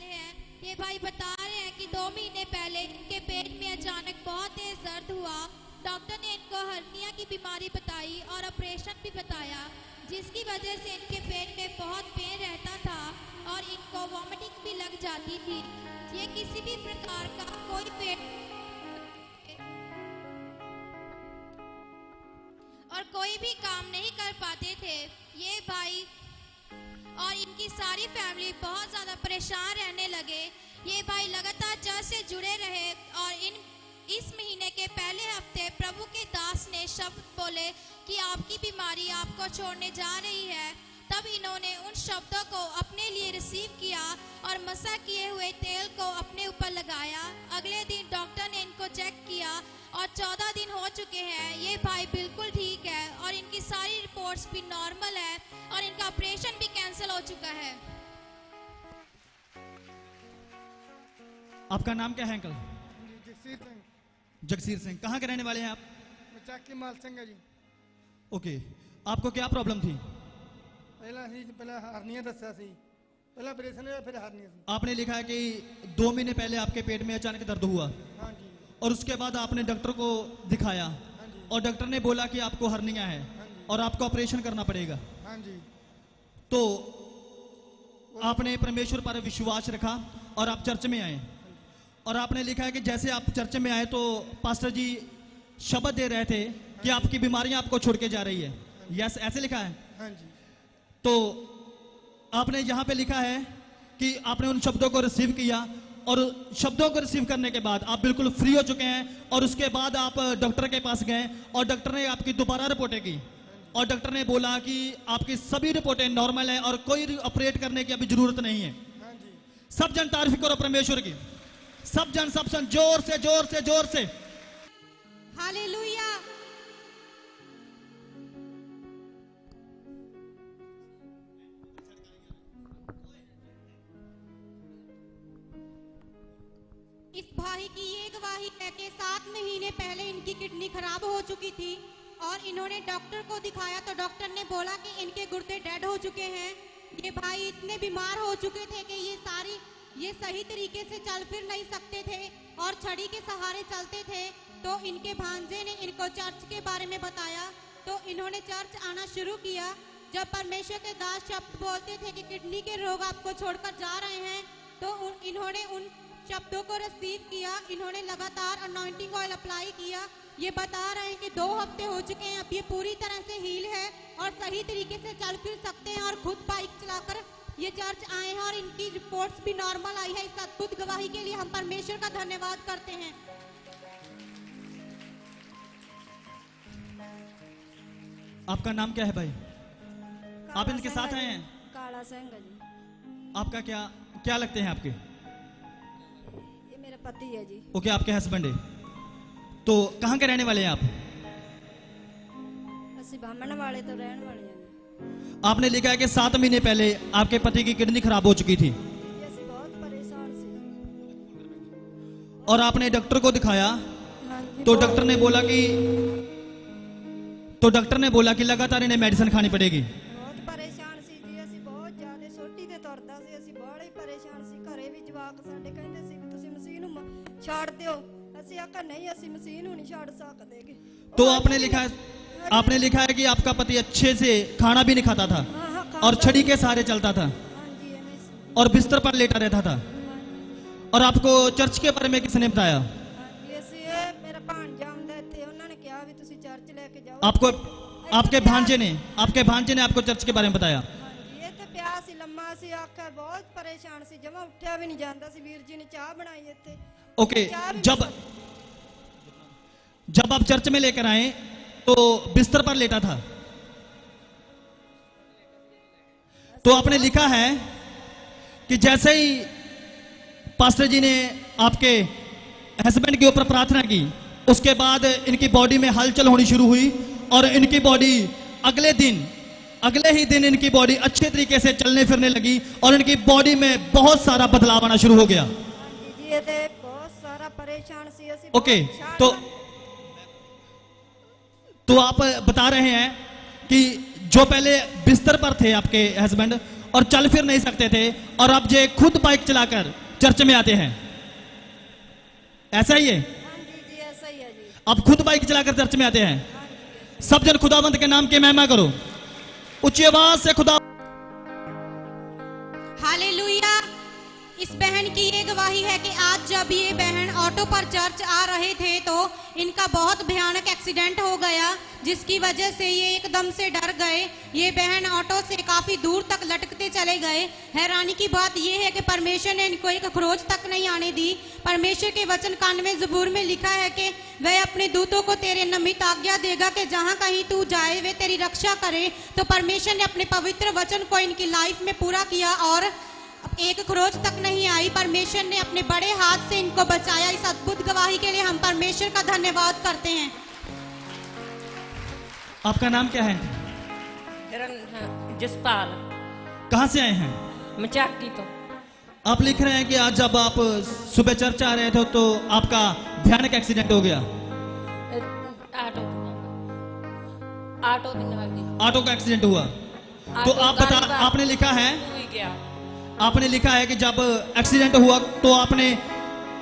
वाले हैं। ये भाई बता रहे हैं कि 2 महीने पहले इनके पेट में अचानक बहुत तेज दर्द हुआ। डॉक्टर ने इनको हर्निया की बीमारी बताई और ऑपरेशन भी बताया, जिसकी वजह से इनके पेट में बहुत पेन रहता था और इनको वॉमिटिंग भी लग जाती थी। ये किसी भी प्रकार का कोई पेट और कोई भी काम नहीं कर पाते थे। ये भाई और इनकी सारी फैमिली बहुत ज़्यादा परेशान रहने लगे। ये भाई लगातार चर्च से जुड़े रहे और इस महीने के पहले हफ्ते प्रभु के दास ने शब्द बोले कि आपकी बीमारी आपको छोड़ने जा रही है। तब इन्होंने उन शब्दों को अपने लिए रिसीव किया और मसा किए हुए तेल को अपने ऊपर लगाया। अगले दिन डॉक्टर ने इनको चेक किया और 14 दिन हो चुके हैं। ये भाई बिल्कुल ठीक है और इनकी सारी रिपोर्ट्स भी नॉर्मल है और इनका ऑपरेशन भी कैंसिल हो चुका है। आपका नाम क्या है अंकल? जगसीर सिंह। जगसीर सिंह, कहाँ के रहने वाले हैं आप? चाकी माल सिंह है जी। ओके, आपको क्या प्रॉब्लम थी? पहला हरनिया दसा सी, पहला ऑपरेशन हुआ फिर हरनिया सी। आपने लिखा है कि 2 महीने पहले आपके पेट में अचानक दर्द हुआ। हाँ जी। और उसके बाद आपने डॉक्टर को दिखाया। हाँ जी। और डॉक्टर ने बोला कि आपको हर्निया है। हाँ जी। और आपको ऑपरेशन करना पड़ेगा। हाँ जी। तो आपने परमेश्वर पर विश्वास रखा और आप चर्च में आए। और आपने लिखा है कि जैसे आप चर्च में आए तो पास्टर जी शब्द दे रहे थे कि आपकी बीमारियां आपको छोड़ के जा रही है। यस, ऐसे लिखा है। हाँ जी। तो आपने यहाँ पे लिखा है कि आपने उन शब्दों को रिसीव किया और शब्दों को रिसीव करने के बाद आप बिल्कुल फ्री हो चुके हैं। और उसके बाद आप डॉक्टर के पास गए और डॉक्टर ने आपकी दोबारा रिपोर्टें की और डॉक्टर ने बोला कि आपकी सभी रिपोर्टें नॉर्मल हैं और कोई ऑपरेट करने की अभी जरूरत नहीं है। हाँ जी। सब जन तारीफ करो परमेश्वर की। सब जन जोर से जोर से जोर से हालेलुया। इस भाई की ये गवाही है कि 7 महीने पहले इनकी किडनी खराब हो चुकी थी और इन्होंने डॉक्टर को दिखाया तो डॉक्टर ने बोला कि इनके गुर्दे डेड हो चुके हैं। ये भाई इतने बीमार हो चुके थे कि ये सही तरीके से चल फिर नहीं सकते थे और छड़ी के सहारे चलते थे। तो इनके भांजे ने इनको चर्च के बारे में बताया तो इन्होंने चर्च आना शुरू किया। जब परमेश्वर के दास शब्द बोलते थे कि किडनी के रोग आपको छोड़कर जा रहे हैं तो इन्होंने उन शब्दों को रिसीव किया। इन्होंने लगातार अनॉइंटिंग ऑयल अप्लाई किया। ये बता रहे हैं कि 2 हफ्ते हो चुके हैं, अब ये पूरी तरह से हील है और सही तरीके से चल फिर सकते हैं और खुद बाइक चलाकर ये चर्च आए हैं और इनकी रिपोर्ट्स भी नॉर्मल आई है। इस अद्भुत गवाही के लिए हम परमेश्वर का धन्यवाद करते हैं। आपका नाम क्या है भाई? आप इनके साथ आए हैं? काला सिंह जी। आपका क्या लगते हैं आपके? ये मेरा पति है जी। ओके, आपके हस्बैंड है। तो कहाँ के रहने वाले हैं आप? असि बामण वाले तो रहने वाले हैं। आपने लिखा है कि 7 महीने पहले आपके पति की किडनी खराब हो चुकी थी असि बहुत परेशान सी और आपने डॉक्टर को दिखाया। हाँ जी। तो डॉक्टर ने बोला कि लगातार इन्हें मेडिसिन खानी पड़ेगी। बहुत परेशान सी जी। असि बहुत ज्यादा सोटी ते तुरदा सी। असि बड़े परेशान सी। घरे भी जवाक साडे कहंदे सी कि तुसी मसीह नूं छाड़ दिओ। असि आखा नहीं, असि मसीह नूं नहीं छाड़ सकदेगे। तो आपने लिखा है कि आपका पति अच्छे से खाना भी नहीं खाता था और छड़ी के सहारे चलता था और बिस्तर पर लेटा रहता था। और आपको चर्च के बारे में किसने बताया? मेरा भांजा आंदा इत्थे, उन्होंने कहा भी तुसी चर्च लेके जाओ। आपको आपके भांजे ने आपको चर्च के बारे में बताया? ये तो प्या सी लम्मा सी, आखा बहुत परेशान सी, जमा उठा भी नहीं जाता सी। वीर जी ने चाह बनाई इत्थे। ओके, जब आप चर्च में लेकर आए तो बिस्तर पर लेटा था। तो आपने लिखा है कि जैसे ही पास्टर जी ने आपके हस्बैंड के ऊपर प्रार्थना की उसके बाद इनकी बॉडी में हलचल होनी शुरू हुई और इनकी बॉडी अगले ही दिन इनकी बॉडी अच्छे तरीके से चलने फिरने लगी और इनकी बॉडी में बहुत सारा बदलाव आना शुरू हो गया। बहुत सारा परेशान सी। ओके, तो आप बता रहे हैं कि जो पहले बिस्तर पर थे आपके हस्बैंड और चल फिर नहीं सकते थे, और अब जे खुद बाइक चलाकर चर्च में आते हैं, ऐसा ही है? हाँ जी जी ऐसा ही है जी। अब खुद बाइक चलाकर चर्च में आते हैं। हाँ जी सब जन खुदावंत के नाम की महिमा करो, ऊंची आवाज से खुदा। हालेलुया। इस बहन की ये गवाही है कि आज जब ये बहन ऑटो पर चर्च आ रहे थे तो इनका बहुत भयानक एक्सीडेंट हो गया, जिसकी वजह से ये एकदम से डर गए। ये बहन ऑटो से काफी दूर तक लटकते चले गए। हैरानी की बात ये है कि परमेश्वर ने इनको एक खरोच तक नहीं आने दी। परमेश्वर के वचन 91 ज़बूर में लिखा है कि वह अपने दूतों को तेरे निमित्त आज्ञा देगा कि जहां कहीं तू जाए वे तेरी रक्षा करे। तो परमेश्वर ने अपने पवित्र वचन को इनकी लाइफ में पूरा किया और एक खरोच तक नहीं आई। परमेश्वर ने अपने बड़े हाथ से इनको बचाया। इस अद्भुत गवाही के लिए हम परमेश्वर का धन्यवाद करते हैं। आपका नाम क्या है? मेरा जसपाल, कहाँ से आए हैं? मचाकी तो। आप लिख रहे हैं कि आज जब आप सुबह चर्च आ रहे थे तो आपका भयानक एक्सीडेंट हो गया। ऑटो ऑटो ऑटो का एक्सीडेंट हुआ। तो आप बता, आपने लिखा है, आपने लिखा है कि जब एक्सीडेंट हुआ तो आपने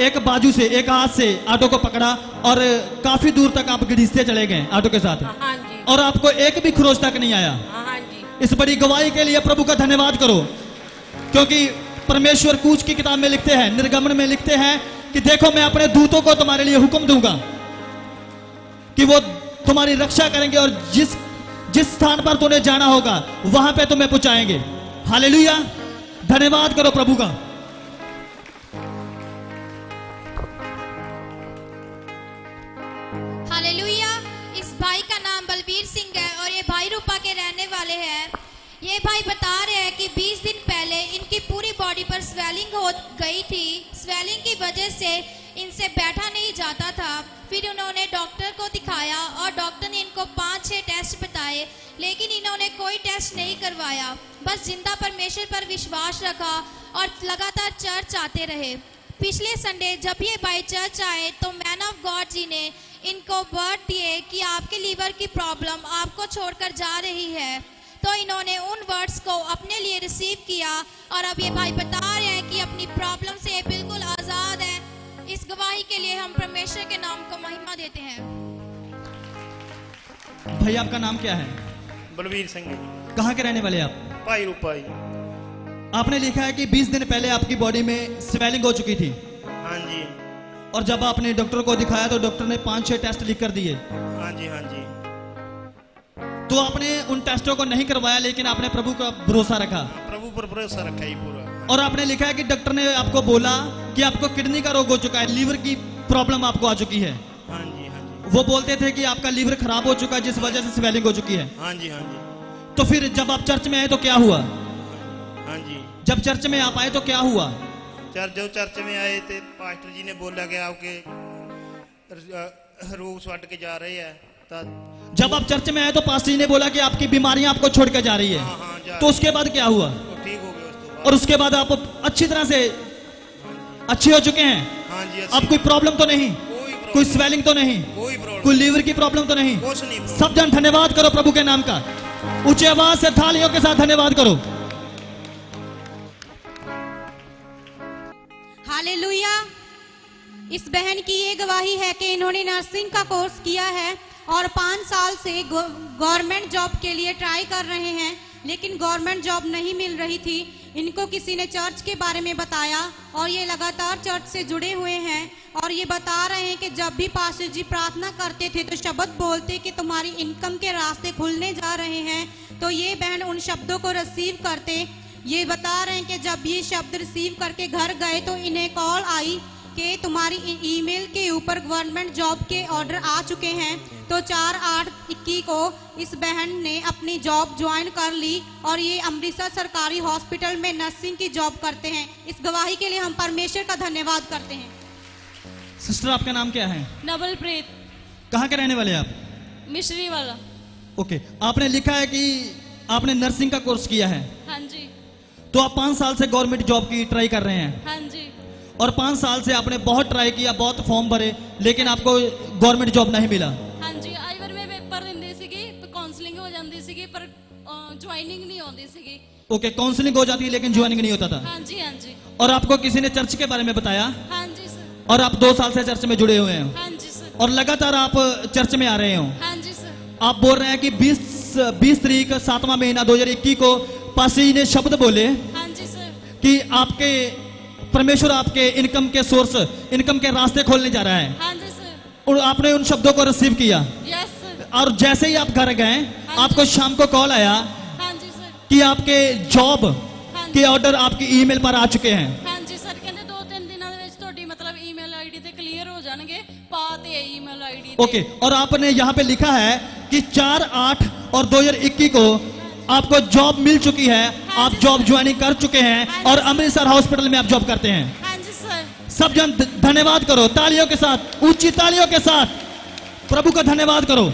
एक बाजू से, एक हाथ से ऑटो को पकड़ा और काफी दूर तक आप घिसते चले गए ऑटो के साथ। हाँ जी। और आपको एक भी खरोच तक नहीं आया। हाँ जी। इस बड़ी गवाही के लिए प्रभु का धन्यवाद करो, क्योंकि परमेश्वर कूच की किताब में लिखते हैं, निर्गमन में लिखते हैं कि देखो मैं अपने दूतों को तुम्हारे लिए हुक्म दूंगा कि वो तुम्हारी रक्षा करेंगे और जिस स्थान पर तुम्हें जाना होगा वहां पे तुम्हें पहुंचाएंगे। हालेलुया, धन्यवाद करो प्रभु का। हालेलुया। इस भाई का नाम बलबीर सिंह है और ये भाई रूपा के रहने वाले हैं। ये भाई बता रहे हैं कि 20 दिन पहले इनकी पूरी बॉडी पर स्वेलिंग हो गई थी। स्वेलिंग की वजह से इनसे बैठा नहीं जाता था। फिर उन्होंने डॉक्टर को दिखाया और डॉक्टर ने इनको 5-6 टेस्ट बताए, लेकिन इन्होंने कोई टेस्ट नहीं करवाया। बस जिंदा परमेश्वर पर विश्वास रखा और लगातार चर्च आते रहे। पिछले संडे जब ये भाई चर्च आए तो मैन ऑफ गॉड जी ने इनको वर्ड दिए कि आपके लीवर की प्रॉब्लम आपको छोड़कर जा रही है। तो इन्होंने उन वर्ड्स को अपने लिए रिसीव किया और अब ये भाई बता रहे हैं कि अपनी प्रॉब्लम से बिल्कुल आज़ाद है। इस गवाही के लिए हम परमेश्वर के नाम को महिमा देते हैं। भाई आपका नाम क्या है? बलबीर सिंह। कहाँ के रहने वाले आप? भाई रूपा जी। आपने लिखा है कि 20 दिन पहले आपकी बॉडी में स्वेलिंग हो चुकी थी। हाँ जी। और जब आपने डॉक्टर को दिखाया तो डॉक्टर ने 5-6 टेस्ट लिख कर दिए। हाँ जी। हाँ जी। तो आपने उन टेस्टों को नहीं करवाया, लेकिन आपने प्रभु का भरोसा रखा। प्रभु पर भरोसा रखा ही पूरा। और आपने लिखा है कि डॉक्टर ने आपको बोला कि आपको किडनी का रोग हो चुका है, लीवर की प्रॉब्लम आपको आ चुकी है। हाँ जी। हाँ जी। वो बोलते थे कि आपका लीवर खराब हो चुका है जिस वजह से स्वेलिंग हो चुकी है। हाँ जी। हाँ जी। तो फिर जब आप चर्च में आए तो क्या हुआ? हाँ जी। जब चर्च में आप आए तो क्या हुआ? चर्च में आए थे, पास्टर जी ने बोला कि आपके रोग छड़ के जा रहे हैं। जब आप चर्च में आए तो पास्टर जी ने बोला कि आपकी बीमारियां आपको छोड़ के जा रही है। हाँ, हाँ, तो उसके बाद क्या हुआ? ठीक हो गया। और उसके बाद आप अच्छी तरह से अच्छे हो चुके हैं? हाँ जी। अब कोई प्रॉब्लम तो नहीं? कोई स्वेलिंग तो नहीं? कोई लीवर की प्रॉब्लम तो नहीं? सब जन धन्यवाद करो प्रभु के नाम का, ऊंची आवाज से थालियों के साथ धन्यवाद करो। हालेलुया। इस बहन की ये गवाही है कि इन्होंने नर्सिंग का कोर्स किया है और 5 साल से गवर्नमेंट जॉब के लिए ट्राई कर रहे हैं, लेकिन गवर्नमेंट जॉब नहीं मिल रही थी। इनको किसी ने चर्च के बारे में बताया और ये लगातार चर्च से जुड़े हुए हैं और ये बता रहे हैं कि जब भी पास्टर जी प्रार्थना करते थे तो शब्द बोलते कि तुम्हारी इनकम के रास्ते खुलने जा रहे हैं। तो ये बहन उन शब्दों को रिसीव करते। ये बता रहे हैं कि जब ये शब्द रिसीव करके घर गए तो इन्हें कॉल आई कि तुम्हारी ईमेल के ऊपर गवर्नमेंट जॉब के ऑर्डर आ चुके हैं। तो 4/8/21 को इस बहन ने अपनी जॉब ज्वाइन कर ली और ये अमृतसर सरकारी हॉस्पिटल में नर्सिंग की जॉब करते हैं। इस गवाही के लिए हम परमेश्वर का धन्यवाद करते हैं। सिस्टर आपका नाम क्या है? नवलप्रीत। कहाँ के रहने वाले आप? मिश्री वाला। ओके, आपने लिखा है कि आपने नर्सिंग का कोर्स किया है। हाँ जी। तो आप 5 साल से गवर्नमेंट जॉब की ट्राई कर रहे हैं। हाँ जी। और 5 साल से आपने बहुत ट्राई किया, बहुत फॉर्म भरे, लेकिन आपको गवर्नमेंट जॉब नहीं मिला। हाँ जी। आई बार मैं पेपर दिंदी सीगी तो काउंसलिंग हो जाती सीगी पर ज्वाइनिंग नहीं होती सीगी। ओके, काउंसलिंग हो जाती है लेकिन ज्वाइनिंग नहीं होता था। हाँ जी, हाँ जी। और आपको किसी ने चर्च के बारे में बताया? हाँ जी सर। और आप 2 साल से चर्च में जुड़े हुए हैं हाँ जी सर। और लगातार आप चर्च में आ रहे हो। हाँ जी सर। आप बोल रहे हैं कि 20 तारीख 7वां महीना 2021 को पास्टर जी ने शब्द बोले हाँ जी सर। कि आपके परमेश्वर आपके इनकम के सोर्स, इनकम के रास्ते खोलने जा रहा है। हाँ जी सर। और आपने उन शब्दों को रिसीव किया यस सर। और जैसे ही आप घर गए हाँ आपको जी। शाम को कॉल आया हाँ जी सर। कि आपके जॉब हाँ के जी। ऑर्डर आपकी ईमेल पर आ चुके हैं। हाँ जी सर, कहते 2-3 दिनों ਦੇ ਵਿੱਚ ਤੁਹਾਡੀ मतलब ईमेल आईडी ਤੇ क्लियर हो जाएंगे, पाते ईमेल आईडी ਤੇ। ओके, और आपने यहाँ पे लिखा है कि 4/8 और 2021 को आपको जॉब मिल चुकी है, आप जॉब ज्वाइनिंग कर चुके हैं और अमृतसर हॉस्पिटल में आप जॉब करते हैं। हाँ जी सर। सब जन धन्यवाद करो तालियों के साथ, ऊंची तालियों के साथ प्रभु का धन्यवाद करो।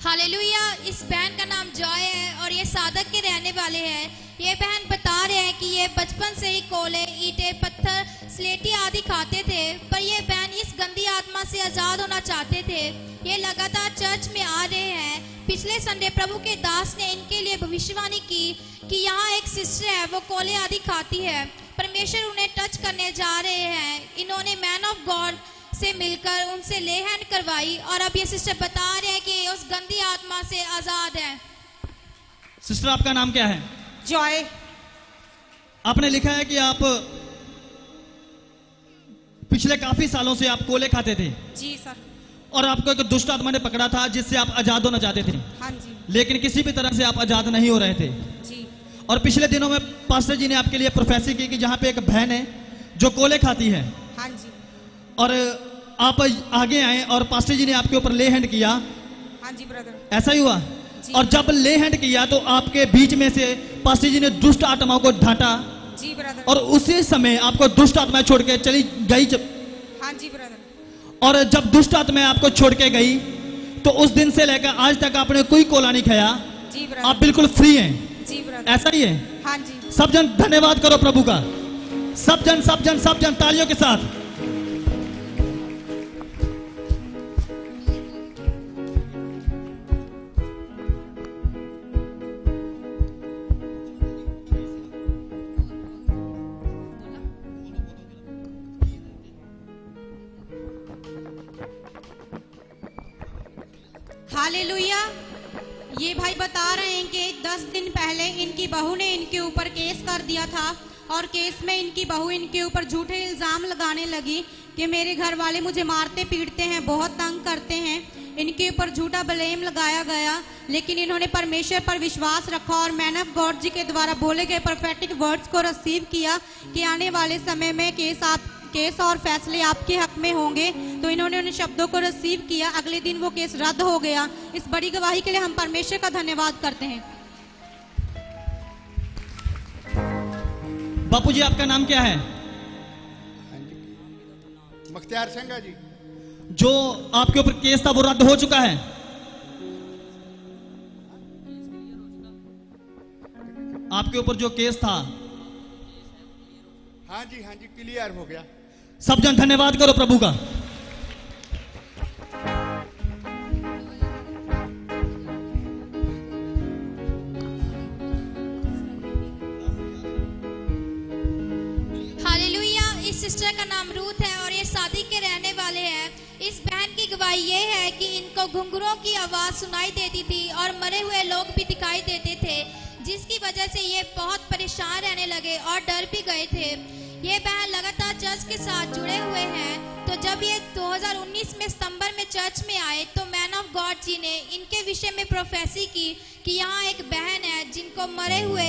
हालेलुया। इस बहन का नाम जॉय है और ये सादक के रहने वाले हैं। ये बहन बता रहे हैं कि ये बचपन से ही कोले, ईंटें, पत्थर, स्लेटी आदि खाते थे, पर ये बहन इस गंदी आत्मा से आजाद होना चाहते थे। ये लगातार चर्च में आ रहे हैं। पिछले संडे प्रभु के दास ने इनके लिए भविष्यवाणी की कि यहाँ एक सिस्टर है, वो कोले आदि खाती है। परमेश्वर उन्हें टच करने जा रहे हैं। इन्होंने मैन ऑफ गॉड से मिलकर उनसे ले हैंड करवाई और अब ये सिस्टर बता रहे हैं कि उस गंदी आत्मा से आजाद है। सिस्टर आपका नाम क्या है? जॉय। आपने लिखा है कि आप पिछले काफी सालों से आप कोले खाते थे जी सर। और आपको एक दुष्ट आत्मा ने पकड़ा था जिससे आप आजाद होना चाहते थे, हाँ जी। लेकिन किसी भी तरह से आप आजाद नहीं हो रहे थे। जी। और पिछले दिनों में पास्टर जी ने आपके लिए प्रोफेसी की कि जहां पे एक बहन है जो कोले खाती है हाँ जी। और आप आगे आए और पास्टर जी ने आपके ऊपर ले हैंड किया। हाँ जी ब्रदर। ऐसा ही हुआ? जी। और जब ले हैंड किया तो आपके बीच में से पास्टर जी ने दुष्ट आत्माओं को ढांटा जी ब्रदर। और उसी समय आपको दुष्ट आत्माएं छोड़ के चली गई। हाँ जी ब्रदर। और जब दुष्ट आत्माएं आपको छोड़ के गई तो उस दिन से लेकर आज तक आपने कोई कोला नहीं खाया। जी ब्रदर। आप बिल्कुल फ्री हैं। जी ब्रदर। ऐसा ही है? हाँ जी। सब जन धन्यवाद करो प्रभु का। सब जन तालियों के साथ। हालेलुया। ये भाई बता रहे हैं कि 10 दिन पहले इनकी बहू ने इनके ऊपर केस कर दिया था और केस में इनकी बहू इनके ऊपर झूठे इल्जाम लगाने लगी कि मेरे घर वाले मुझे मारते पीटते हैं, बहुत तंग करते हैं। इनके ऊपर झूठा ब्लेम लगाया गया, लेकिन इन्होंने परमेश्वर पर विश्वास रखा और मैन ऑफ गॉड जी के द्वारा बोले गए प्रोफेटिक वर्ड्स को रिसीव किया कि आने वाले समय में केस और फैसले आपके हक में होंगे। तो इन्होंने उन शब्दों को रिसीव किया। अगले दिन वो केस रद्द हो गया। इस बड़ी गवाही के लिए हम परमेश्वर का धन्यवाद करते हैं। बापू जी आपका नाम क्या है? मुख्तियार सिंह जी। जो आपके ऊपर केस था वो रद्द हो चुका है? आपके ऊपर जो केस था? हाँ जी क्लियर हो गया। सब जन धन्यवाद करो प्रभु का। हालेलुया। इस सिस्टर का नाम रूथ है और ये शादी के रहने वाले हैं। इस बहन की गवाही ये है कि इनको घुंघरों की आवाज सुनाई देती थी और मरे हुए लोग भी दिखाई देते थे, जिसकी वजह से ये बहुत परेशान रहने लगे और डर भी गए थे। ये बहन लगातार चर्च के साथ जुड़े हुए हैं। तो जब ये 2019 में सितंबर में चर्च में आए तो मैन ऑफ गॉड जी ने इनके विषय में प्रोफेसी की कि यहाँ एक बहन है जिनको मरे हुए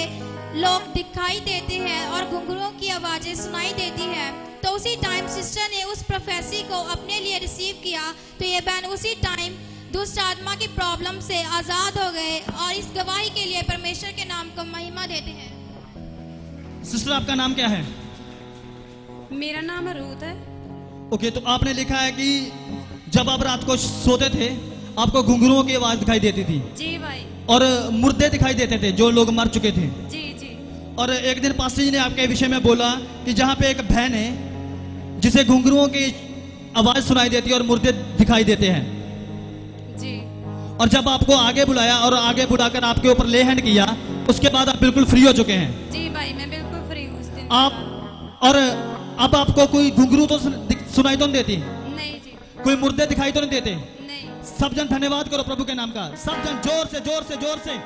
लोग दिखाई देते हैं और घुंघरों की आवाजें सुनाई देती है। तो उसी टाइम सिस्टर ने उस प्रोफेसी को अपने लिए रिसीव किया। तो ये बहन उसी टाइम दुष्ट आत्मा की प्रॉब्लम से आजाद हो गए और इस गवाही के लिए परमेश्वर के नाम को महिमा देते हैं। सिस्टर आपका नाम क्या है? मेरा नाम रूथ है। ओके, तो आपने लिखा है कि जब आप रात को सोते थे आपको घुंघरुओं की आवाज दिखाई देती थी। जी भाई। और मुर्दे दिखाई देते थे जो लोग मर चुके थे। जी जी। और एक दिन पास्टर जी ने आपके विषय में बोला कि जहाँ पे एक बहन है जिसे घुंघरुओं की आवाज सुनाई देती है और मुर्दे दिखाई देते हैं। जी। और जब आपको आगे बुलाया और आगे बुलाकर आपके ऊपर ले हैंड किया, उसके बाद आप बिल्कुल फ्री हो चुके हैं। जी भाई मैं बिल्कुल फ्री हूँ उस दिन। आप और अब आपको कोई घुंघरू तो सुनाई तो नहीं देती? नहीं जी। कोई मुर्दे दिखाई तो नहीं देते? नहीं। सब जन धन्यवाद करो प्रभु के नाम का, सब जन जोर से जोर से जोर से।